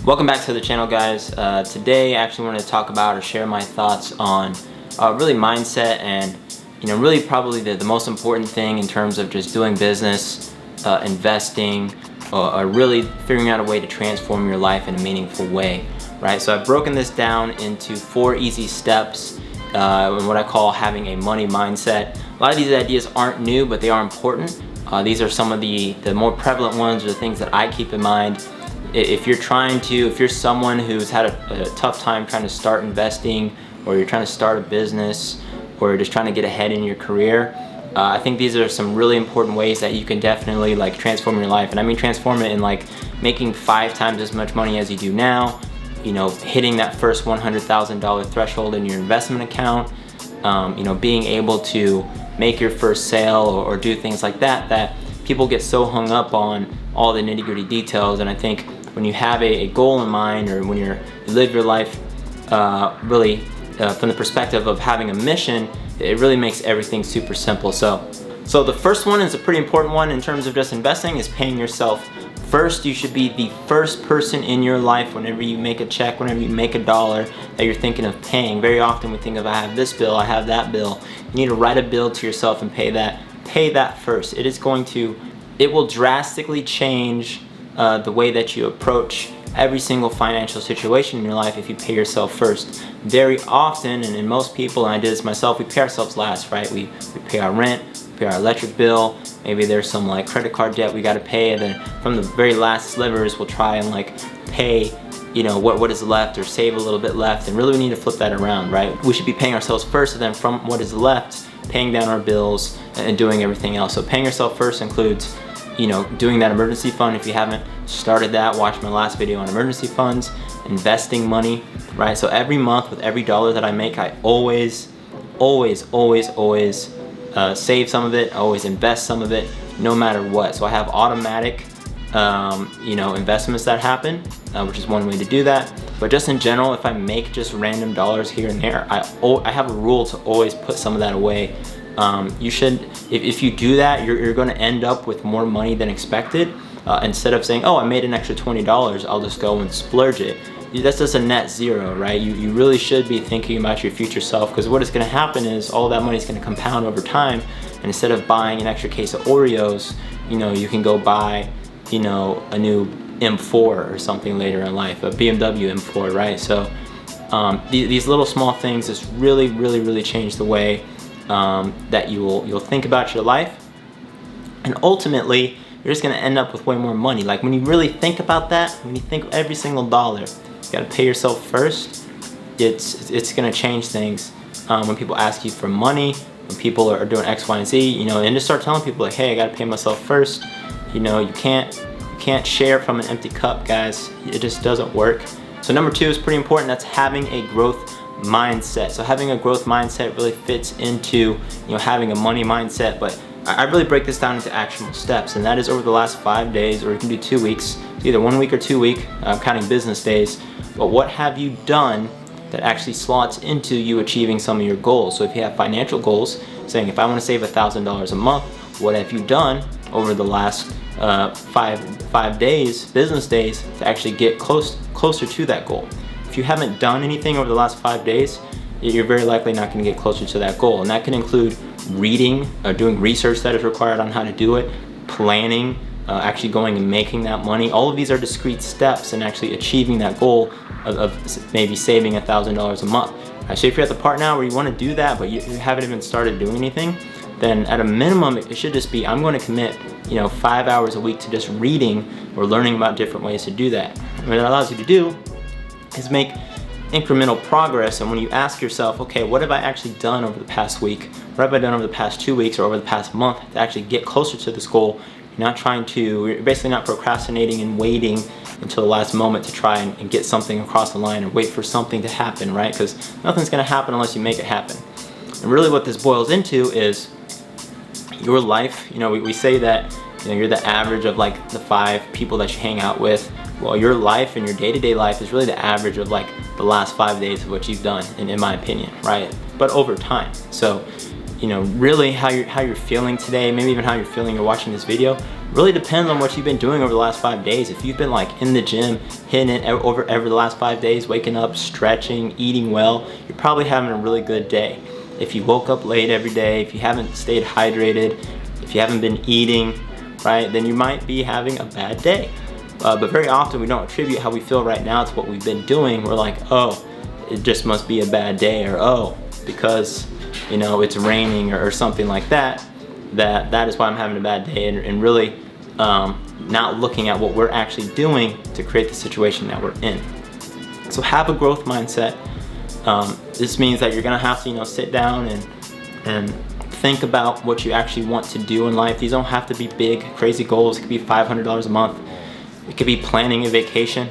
Welcome back to the channel, guys. Today I actually wanted to talk about or share my thoughts on really mindset and really probably the most important thing in terms of just doing business, investing, or really figuring out a way to transform your life in a meaningful way, right? So I've broken this down into 4 easy steps in what I call having a money mindset. A lot of these ideas aren't new, but they are important. These are some of the more prevalent ones, or the things that I keep in mind. If you're someone who's had a tough time trying to start investing, or you're trying to start a business, or you're just trying to get ahead in your career, I think these are some really important ways that you can definitely transform your life. And I mean transform it in making 5 times as much money as you do now, hitting that first $100,000 threshold in your investment account, being able to make your first sale or do things like that people get so hung up on all the nitty-gritty details. And I think when you have a goal in mind, or when you live your life from the perspective of having a mission, it really makes everything super simple. So the first one is a pretty important one in terms of just investing, is paying yourself first. You should be the first person in your life whenever you make a check, whenever you make a dollar, that you're thinking of paying. Very often we think of, I have this bill, I have that bill. You need to write a bill to yourself and pay that. Pay that first. It will drastically change the way that you approach every single financial situation in your life if you pay yourself first. Very often, and in most people, and I did this myself, we pay ourselves last, right? We pay our rent, we pay our electric bill, maybe there's some credit card debt we gotta pay, and then from the very last slivers we'll try and pay what is left, or save a little bit left. And really we need to flip that around, right? We should be paying ourselves first, and then from what is left, paying down our bills and doing everything else. So paying yourself first includes doing that emergency fund. If you haven't started that, watch my last video on emergency funds, investing money, right? So every month, with every dollar that I make, I always save some of it, always invest some of it, no matter what. So I have automatic investments that happen, which is one way to do that. But just in general, if I make just random dollars here and there, I have a rule to always put some of that away. You should, if you do that, you're going to end up with more money than expected. Instead of saying, oh, I made an extra $20, I'll just go and splurge it. That's just a net zero, right? You really should be thinking about your future self, because what is going to happen is all that money is going to compound over time. And instead of buying an extra case of Oreos, you can go buy, a new M4 or something later in life, a BMW M4, right? So these little small things just really change the way that you'll think about your life, and ultimately you're just going to end up with way more money. When you really think about that, when you think every single dollar, you got to pay yourself first. It's going to change things. When people ask you for money, when people are doing X, Y, and Z, and just start telling people hey, I got to pay myself first. You can't share from an empty cup, guys. It just doesn't work. So number 2 is pretty important. That's having a growth mindset. So having a growth mindset really fits into having a money mindset, but I really break this down into actionable steps, and that is over the last 5 days, or you can do 2 weeks, either 1 week or 2 week, counting business days. But what have you done that actually slots into you achieving some of your goals? So if you have financial goals, saying if I want to save $1,000 a month, what have you done over the last 5 days, business days, to actually get closer to that goal? If you haven't done anything over the last 5 days, you're very likely not going to get closer to that goal. And that can include reading, doing research that is required on how to do it, planning, actually going and making that money. All of these are discrete steps in actually achieving that goal of maybe saving $1,000 a month. So if you're at the part now where you want to do that, but you haven't even started doing anything, then at a minimum, it should just be, I'm going to commit 5 hours a week to just reading or learning about different ways to do that. And what that allows you to do is make incremental progress. And when you ask yourself, okay, what have I actually done over the past week? What have I done over the past 2 weeks or over the past month to actually get closer to this goal? You're basically not procrastinating and waiting until the last moment to try and get something across the line and wait for something to happen, right? Because nothing's going to happen unless you make it happen. And really what this boils into is your life. We say that you're the average of the 5 people that you hang out with. Well, your life and your day-to-day life is really the average of the last 5 days of what you've done, in my opinion, right? But over time. So really how you're feeling today, maybe even how you're feeling you're watching this video, really depends on what you've been doing over the last 5 days. If you've been like in the gym, hitting it over the last 5 days, waking up, stretching, eating well, you're probably having a really good day. If you woke up late every day, if you haven't stayed hydrated, if you haven't been eating, right, then you might be having a bad day. But very often we don't attribute how we feel right now to what we've been doing. We're like, oh, it just must be a bad day, or oh, because it's raining or something like that. That is why I'm having a bad day, and really not looking at what we're actually doing to create the situation that we're in. So have a growth mindset. This means that you're gonna have to sit down and think about what you actually want to do in life. These don't have to be big, crazy goals. It could be $500 a month. It could be planning a vacation,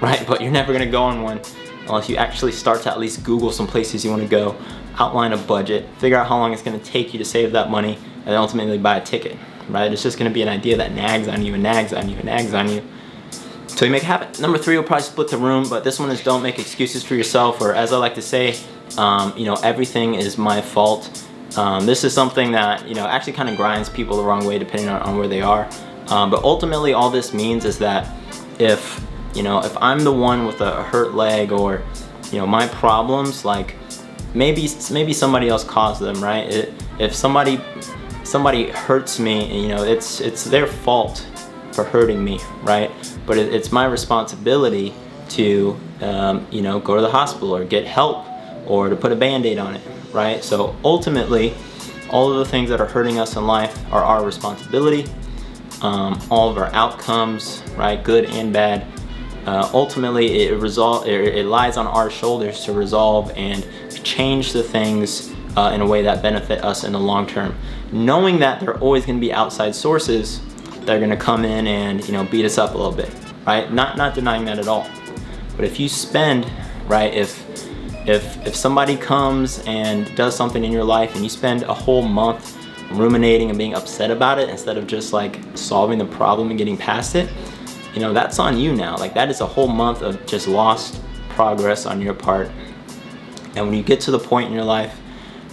right? But you're never gonna go on one unless you actually start to at least Google some places you wanna go, outline a budget, figure out how long it's gonna take you to save that money, and then ultimately buy a ticket, right? It's just gonna be an idea that nags on you and nags on you and nags on you until you make it happen. Number 3 will probably split the room, but this one is don't make excuses for yourself, or as I like to say, everything is my fault. This is something that actually kind of grinds people the wrong way depending on where they are. But ultimately all this means is that if I'm the one with a hurt leg, or my problems, like maybe somebody else caused them, right? If somebody hurts me, it's their fault for hurting me, right? But it's my responsibility to go to the hospital or get help or to put a band-aid on it, right? So ultimately all of the things that are hurting us in life are our responsibility. All of our outcomes, right, good and bad, ultimately it lies on our shoulders to resolve and change the things in a way that benefit us in the long term, knowing that there are always going to be outside sources that are going to come in and beat us up a little bit, right? Not denying that at all. But if you spend, right, if somebody comes and does something in your life and you spend a whole month ruminating and being upset about it instead of just like solving the problem and getting past it, that's on you now. Like that is a whole month of just lost progress on your part. And when you get to the point in your life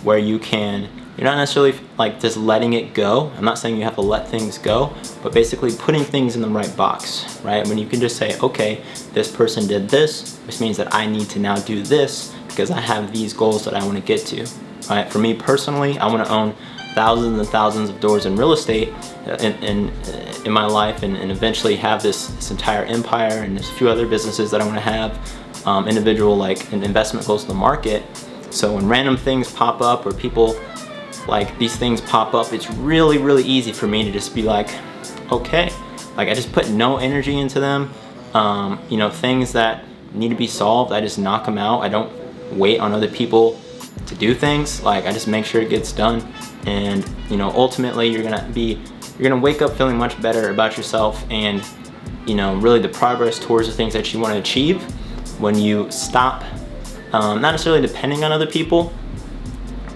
where you're not necessarily like just letting it go. I'm not saying you have to let things go, but basically putting things in the right box, right? When you can just say, okay, this person did this, which means that I need to now do this because I have these goals that I want to get to, right? For me personally, I want to own thousands and thousands of doors in real estate in my life, and eventually have this entire empire, and there's a few other businesses that I want to have, individual like investment goals in the market. So when random things pop up or people like these things pop up, it's really, really easy for me to just be like, okay, like I just put no energy into them. Things that need to be solved, I just knock them out. I don't wait on other people to do things. Like I just make sure it gets done. And ultimately you're gonna wake up feeling much better about yourself, and really the progress towards the things that you want to achieve when you stop not necessarily depending on other people,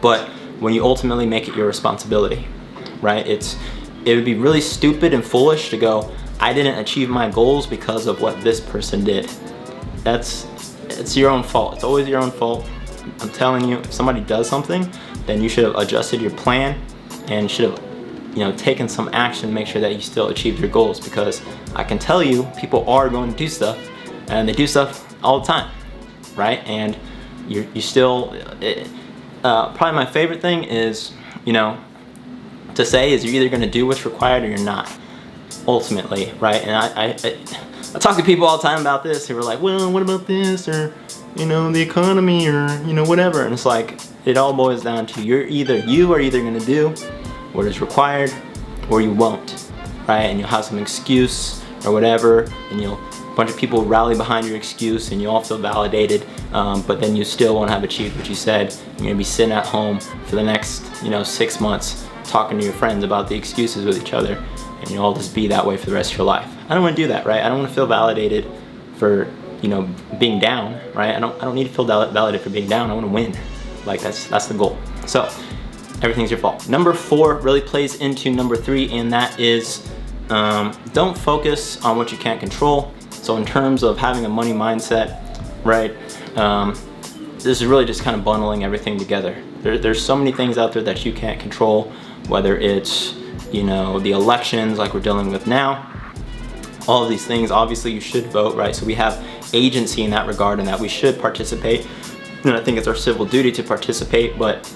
but when you ultimately make it your responsibility, right? It would be really stupid and foolish to go, I didn't achieve my goals because of what this person did. It's your own fault. It's always your own fault. I'm telling you, if somebody does something, then you should have adjusted your plan and should have taken some action to make sure that you still achieve your goals, because I can tell you people are going to do stuff, and they do stuff all the time, right? And you still probably my favorite thing is to say is you're either going to do what's required or you're not, ultimately, right? And I talk to people all the time about this who are like, well, what about this, or the economy, or whatever. And it's like it all boils down to you are either going to do what is required or you won't, right? And you'll have some excuse or whatever, and a bunch of people rally behind your excuse and you all feel validated, but then you still won't have achieved what you said. You're gonna be sitting at home for the next 6 months talking to your friends about the excuses with each other, and you'll all just be that way for the rest of your life. I don't want to do that, right? I don't want to feel validated for being down, right? I don't need to feel validated for being down. I want to win. Like that's the goal. So everything's your fault. Number 4 really plays into number 3, and that is don't focus on what you can't control. So in terms of having a money mindset, right, this is really just kind of bundling everything together. There's so many things out there that you can't control, whether it's you know, the elections like we're dealing with now. All of these things, obviously you should vote, right? So we have agency in that regard and that we should participate. And I think it's our civil duty to participate. But,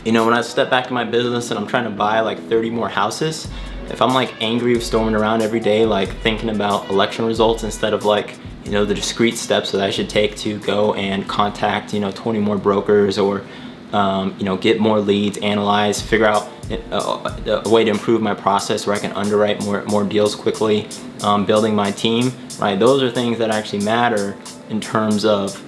you know, when I step back in my business and I'm trying to buy like 30 more houses, if I'm like angry storming around every day, like thinking about election results instead of like, you know, the discrete steps that I should take to go and contact, you know, 20 more brokers or, you know, get more leads, analyze, figure out a way to improve my process where I can underwrite more deals quickly, building my team, right? Those are things that actually matter in terms of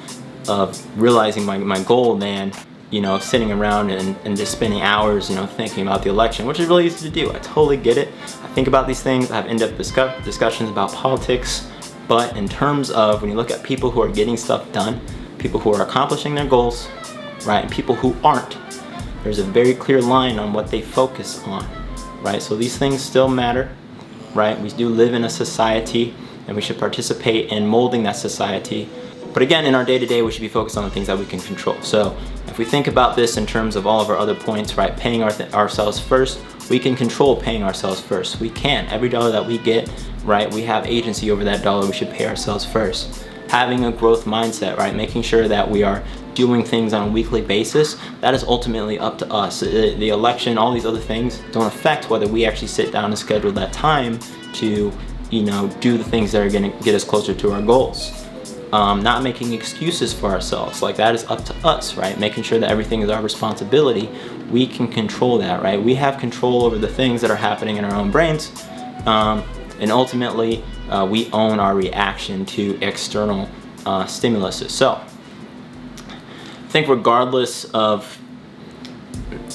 realizing my goal than, you know, sitting around and just spending hours, you know, thinking about the election, which is really easy to do. I totally get it. I think about these things. I have in-depth discussions about politics. But in terms of when you look at people who are getting stuff done, people who are accomplishing their goals, right, and people who aren't, there's a very clear line on what they focus on, right? So these things still matter, right? We do live in a society and we should participate in molding that society. But again, in our day-to-day, we should be focused on the things that we can control. So if we think about this in terms of all of our other points, right, paying ourselves first, we can control paying ourselves first. We can. Every dollar that we get, right, we have agency over that dollar. We should pay ourselves first. Having a growth mindset, right, making sure that we are doing things on a weekly basis, that is ultimately up to us. The election, all these other things don't affect whether we actually sit down and schedule that time to, you know, do the things that are going to get us closer to our goals. Not making excuses for ourselves, like that is up to us, right? Making sure that everything is our responsibility. We can control that, right? We have control over the things that are happening in our own brains, and ultimately we own our reaction to external stimuluses. So I think regardless of,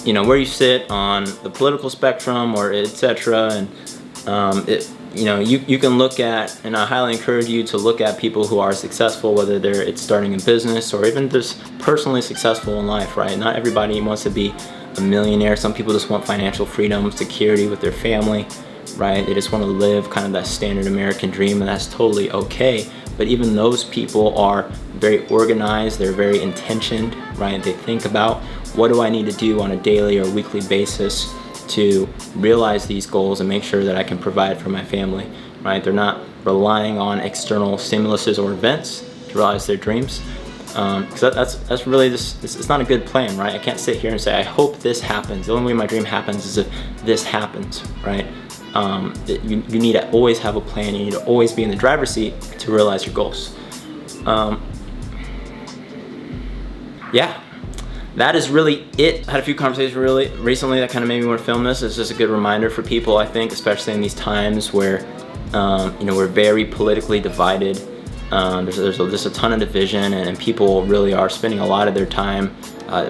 you know, where you sit on the political spectrum or etc., and you know, you can look at, and I highly encourage you to look at people who are successful, whether it's starting a business or even just personally successful in life, right? Not everybody wants to be a millionaire. Some people just want financial freedom, security with their family, right? They just want to live kind of that standard American dream, and that's totally okay. But even those people are very organized, they're very intentioned, right? They think about, what do I need to do on a daily or weekly basis to realize these goals and make sure that I can provide for my family, right? They're not relying on external stimuluses or events to realize their dreams. Because that's really just, it's not a good plan, right? I can't sit here and say, I hope this happens. The only way my dream happens is if this happens, right? You need to always have a plan. You need to always be in the driver's seat to realize your goals. Yeah. That is really it. I had a few conversations really recently that kind of made me want to film this. It's just a good reminder for people, I think, especially in these times where, you know, we're very politically divided. There's just a ton of division, and people really are spending a lot of their time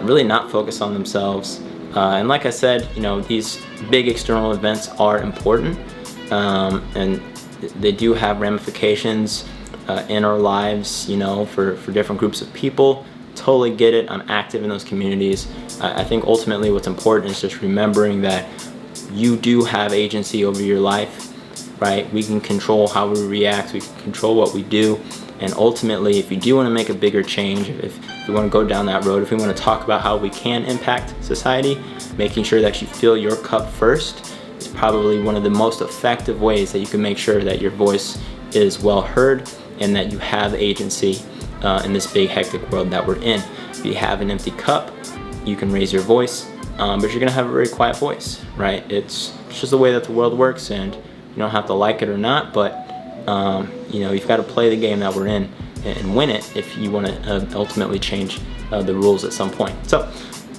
really not focused on themselves. And like I said, you know, these big external events are important, and they do have ramifications in our lives, you know, for different groups of people. Totally get it. I'm active in those communities. I think ultimately what's important is just remembering that you do have agency over your life, right? We can control how we react. We can control what we do. And ultimately, if you do want to make a bigger change, if we want to go down that road, if we want to talk about how we can impact society, making sure that you fill your cup first is probably one of the most effective ways that you can make sure that your voice is well heard and that you have agency in this big hectic world that we're in. If you have an empty cup, you can raise your voice, but you're gonna have a very quiet voice, right? It's just the way that the world works, and you don't have to like it or not, but you know, you've got to play the game that we're in and win it if you want to ultimately change the rules at some point. So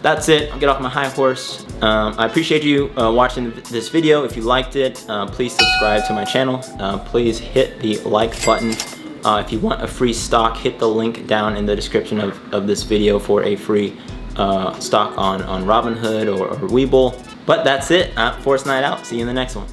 that's it. I'll get off my high horse. I appreciate you watching this video. If you liked it, please subscribe to my channel. Please hit the like button. If you want a free stock, hit the link down in the description of this video for a free stock on Robinhood or Webull. But that's it. Forrest Night out. See you in the next one.